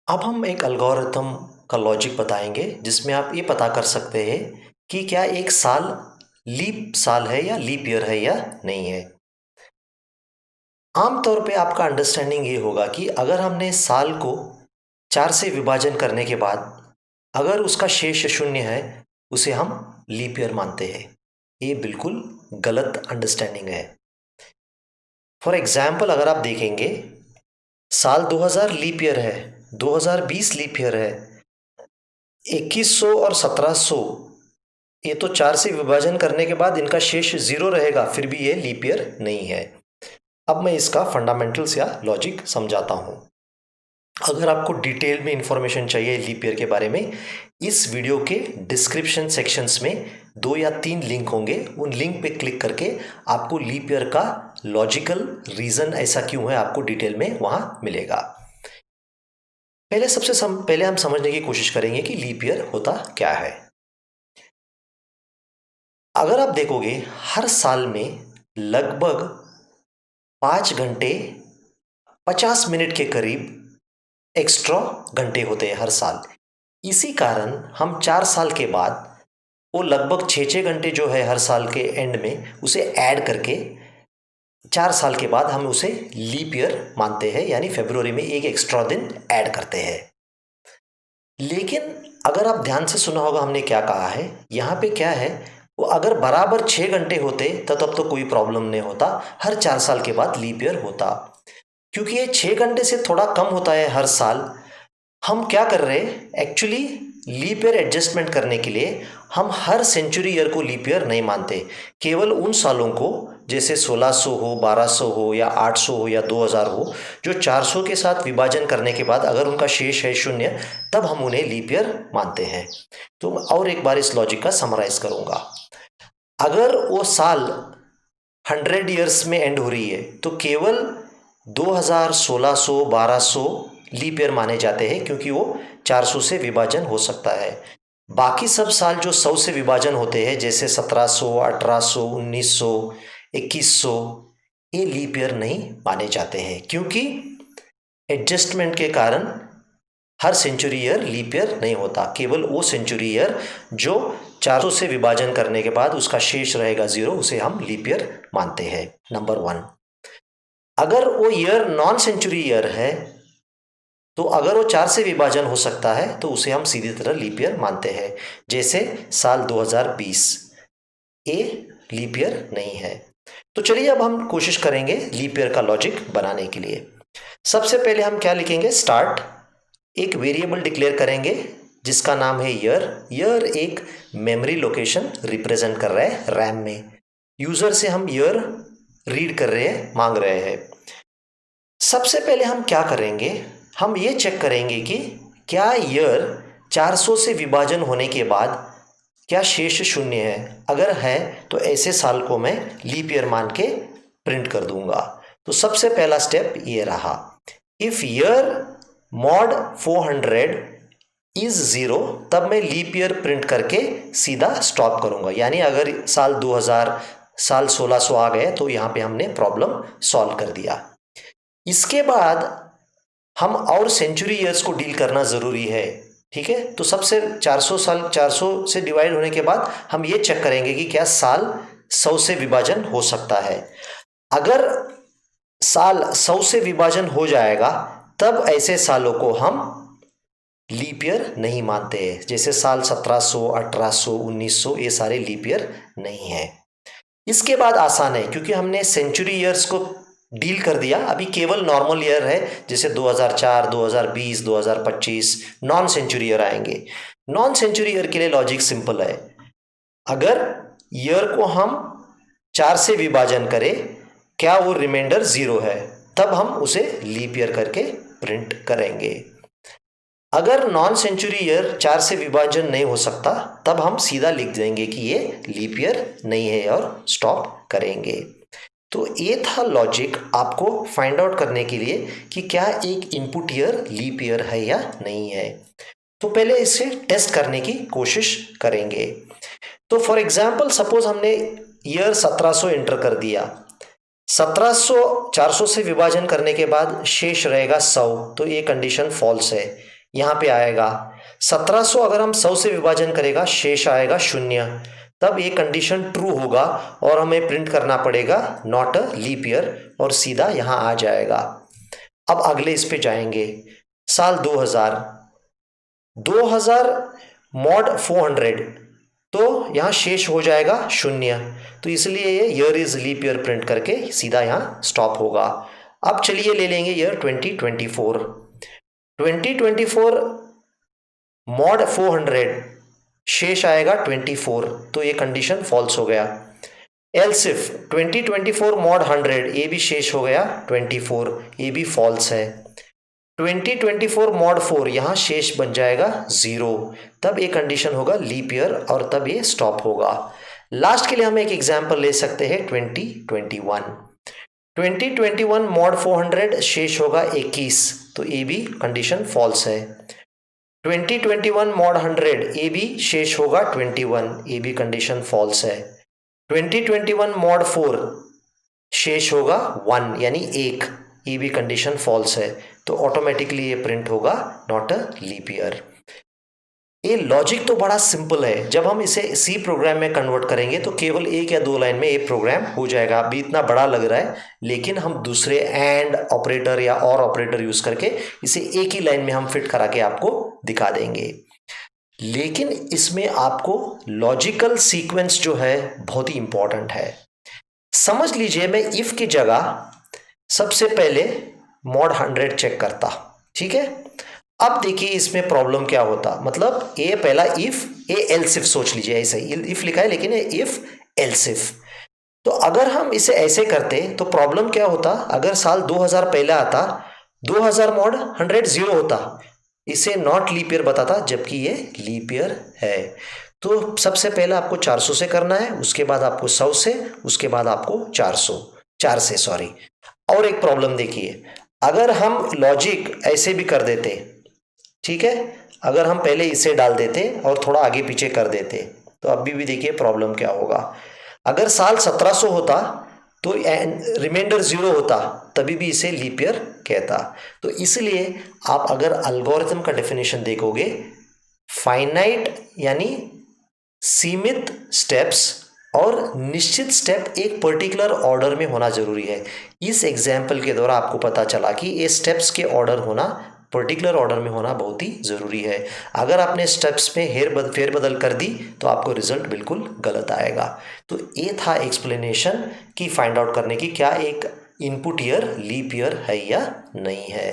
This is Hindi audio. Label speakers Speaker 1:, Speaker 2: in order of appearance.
Speaker 1: अब हम एक एल्गोरिथम का लॉजिक बताएंगे जिसमें आप ये पता कर सकते हैं कि क्या एक साल लीप साल है या लीप ईयर है या नहीं है। आमतौर पे आपका अंडरस्टैंडिंग ये होगा कि अगर हमने साल को 4 से विभाजन करने के बाद अगर उसका शेष शून्य है उसे हम लीप ईयर मानते हैं। ये बिल्कुल गलत अंडरस्टैंडिंग है। फॉर एग्जाम्पल अगर आप देखेंगे साल 2000 लीप ईयर है, 2020 लीप ईयर है, 2100 और 1700 ये तो 4 से विभाजन करने के बाद इनका शेष 0 रहेगा, फिर भी ये लीप ईयर नहीं है। अब मैं इसका फंडामेंटल्स या लॉजिक समझाता हूँ। अगर आपको डिटेल में इंफॉर्मेशन चाहिए लीप ईयर के बारे में, इस वीडियो के डिस्क्रिप्शन सेक्शंस में 2 या 3 लिंक होंगे। उन लिंक पे क्लिक करके आपको लीप ईयर का लॉजिकल रीज़न ऐसा क्यों है आपको डिटेल में वहाँ मिलेगा। पहले हम समझने की कोशिश करेंगे कि लीप ईयर होता क्या है। अगर आप देखोगे हर साल में लगभग 5 घंटे 50 मिनट के करीब एक्स्ट्रा घंटे होते हैं हर साल। इसी कारण हम 4 साल के बाद वो लगभग 6-6 घंटे जो है हर साल के एंड में उसे ऐड करके 4 साल के बाद हम उसे लीप ईयर मानते हैं, यानी फरवरी में एक एक्स्ट्रा दिन ऐड करते हैं। लेकिन अगर आप ध्यान से सुना होगा हमने क्या कहा है, यहाँ पे क्या है, वो अगर बराबर 6 घंटे होते तो तब तो कोई प्रॉब्लम नहीं होता, हर 4 साल के बाद लीप ईयर होता। क्योंकि ये 6 घंटे से थोड़ा कम होता है हर साल, हम क्या कर रहे हैं एक्चुअली लीप ईयर एडजस्टमेंट करने के लिए हम हर सेंचुरी ईयर को लीप ईयर नहीं मानते, केवल उन सालों को जैसे 1600 हो, 1200 हो या 800 हो या 2000 हो, जो 400 के साथ विभाजन करने के बाद अगर उनका शेष है शून्य, तब हम उन्हें लीप ईयर मानते हैं। तो और एक बार इस लॉजिक का समराइज करूंगा। अगर वो साल 100 ईयर्स में एंड हो रही है तो केवल 2000, 1600, 1200 लीप ईयर माने जाते हैं, क्योंकि वो 400 से विभाजन हो सकता है। बाकी सब साल जो 100 से विभाजन होते हैं जैसे 1700, 1800, 1900, 2100, ये लीप ईयर नहीं माने जाते हैं, क्योंकि एडजस्टमेंट के कारण हर सेंचुरी ईयर लीप ईयर नहीं होता। केवल वो सेंचुरी ईयर जो 400 से विभाजन करने के बाद उसका शेष रहेगा 0, उसे हम लीप ईयर मानते हैं। नंबर 1, अगर वो ईयर नॉन सेंचुरी ईयर है तो अगर वो 4 से विभाजन हो सकता है तो उसे हम सीधी तरह लीप ईयर मानते हैं। जैसे साल 2020 ये लीप ईयर नहीं है। तो चलिए अब हम कोशिश करेंगे लीप ईयर का लॉजिक बनाने के लिए। सबसे पहले हम क्या लिखेंगे, स्टार्ट, एक वेरिएबल डिक्लेयर करेंगे जिसका नाम है ईयर। ईयर एक मेमोरी लोकेशन रिप्रेजेंट कर रहा है रैम में। यूजर से हम ईयर रीड कर रहे हैं, मांग रहे हैं। सबसे पहले हम क्या करेंगे, हम ये चेक करेंगे कि क्या ईयर 400 से विभाजन होने के बाद क्या शेष शून्य है। अगर है तो ऐसे साल को मैं लीप ईयर मान के प्रिंट कर दूंगा। तो सबसे पहला स्टेप ये रहा, इफ ईयर मॉड 400 इज 0, तब मैं लीप ईयर प्रिंट करके सीधा स्टॉप करूंगा। यानी अगर साल 2000, साल 1600 आ गए तो यहाँ पे हमने प्रॉब्लम सॉल्व कर दिया। इसके बाद हम और सेंचुरी ईयर्स को डील करना ज़रूरी है, ठीक है। तो सबसे 400 से डिवाइड होने के बाद हम ये चेक करेंगे कि क्या साल 100 से विभाजन हो सकता है। अगर साल 100 से विभाजन हो जाएगा तब ऐसे सालों को हम लीप ईयर नहीं मानते हैं। जैसे साल 1700, 1800, 1900, ये सारे लीप ईयर नहीं है। इसके बाद आसान है क्योंकि हमने सेंचुरी ईयर्स को डील कर दिया। अभी केवल नॉर्मल ईयर है, जैसे 2004, 2020, 2025 नॉन सेंचुरी ईयर आएंगे। नॉन सेंचुरी ईयर के लिए लॉजिक सिंपल है, अगर ईयर को हम 4 से विभाजन करें, क्या वो रिमाइंडर 0 है, तब हम उसे लीप ईयर करके प्रिंट करेंगे। अगर नॉन सेंचुरी ईयर 4 से विभाजन नहीं हो सकता तब हम सीधा लिख देंगे कि ये लीप ईयर नहीं है और स्टॉप करेंगे। तो ये था लॉजिक आपको फाइंड आउट करने के लिए कि क्या एक इनपुट ईयर लीप ईयर है या नहीं है। तो पहले इसे टेस्ट करने की कोशिश करेंगे। तो फॉर एग्जांपल सपोज हमने ईयर 1700 एंटर कर दिया, 1700 400 से विभाजन करने के बाद शेष रहेगा 100, तो ये कंडीशन फॉल्स है। यहाँ पे आएगा 1700, अगर हम 100 से विभाजन करेगा शेष आएगा 0, तब ये कंडीशन ट्रू होगा और हमें प्रिंट करना पड़ेगा नॉट अ लीप ईयर और सीधा यहाँ आ जाएगा। अब अगले इस पे जाएंगे, साल 2000 मॉड 400, तो यहाँ शेष हो जाएगा 0, तो इसलिए ये year is leap year print करके सीधा यहाँ स्टॉप होगा। अब चलिए ले लेंगे ईयर 2024 मॉड 400 शेष आएगा 24, तो ये कंडीशन फॉल्स हो गया। एल्स इफ 2024 मॉड 100, ये भी शेष हो गया 24, ये भी फॉल्स है। 2024 मॉड 4, यहाँ शेष बन जाएगा 0, तब ये कंडीशन होगा लीप ईयर और तब ये स्टॉप होगा। लास्ट के लिए हम एक एग्जाम्पल ले सकते हैं 2021 मॉड 400 शेष होगा 21, तो ये भी कंडीशन फॉल्स है। 2021 मॉड 100, ये भी शेष होगा 21, ये भी कंडीशन फॉल्स है। 2021 मॉड 4 शेष होगा 1 यानी 1, ये भी कंडीशन फॉल्स है, तो ऑटोमेटिकली ये प्रिंट होगा नॉट अ लीप ईयर। ये लॉजिक तो बड़ा सिंपल है, जब हम इसे सी प्रोग्राम में कन्वर्ट करेंगे तो केवल 1 या 2 लाइन में ये प्रोग्राम हो जाएगा। अभी इतना बड़ा लग रहा है, लेकिन हम दूसरे एंड ऑपरेटर या और ऑपरेटर यूज करके इसे एक ही लाइन में हम फिट करा के आपको दिखा देंगे। लेकिन इसमें आपको लॉजिकल सीक्वेंस जो है बहुत ही इंपॉर्टेंट है। समझ लीजिए मैं इफ की जगह सबसे पहले मॉड 100 चेक करता, ठीक है। अब देखिए इसमें प्रॉब्लम क्या होता, मतलब ये पहला इफ, ये एल्स इफ सोच लीजिए, ऐसे ही इफ लिखा है लेकिन ये इफ एल्स इफ। तो अगर हम इसे ऐसे करते तो प्रॉब्लम क्या होता, अगर साल 2000 पहले आता 2000 मॉड 100 0 होता, इसे नॉट लीप ईयर बताता, जबकि ये लीप ईयर है। तो सबसे पहले आपको 400 से करना है, उसके बाद आपको 100 से, उसके बाद आपको 4 से सॉरी। और एक प्रॉब्लम देखिए, अगर हम लॉजिक ऐसे भी कर देते, ठीक है, अगर हम पहले इसे डाल देते और थोड़ा आगे पीछे कर देते, तो अभी भी देखिए प्रॉब्लम क्या होगा। अगर साल 1700 होता तो रिमाइंडर 0 होता, तभी भी इसे लीप ईयर कहता। तो इसलिए आप अगर एल्गोरिथम का डेफिनेशन देखोगे, फाइनाइट यानी सीमित स्टेप्स और निश्चित स्टेप एक पर्टिकुलर ऑर्डर में होना जरूरी है। इस एग्जाम्पल के द्वारा आपको पता चला कि ये स्टेप्स के ऑर्डर होना, पर्टिकुलर ऑर्डर में होना बहुत ही ज़रूरी है। अगर आपने स्टेप्स में फेरबदल कर दी तो आपको रिजल्ट बिल्कुल गलत आएगा। तो ये था एक्सप्लेनेशन कि फाइंड आउट करने की क्या एक इनपुट ईयर लीप ईयर है या नहीं है।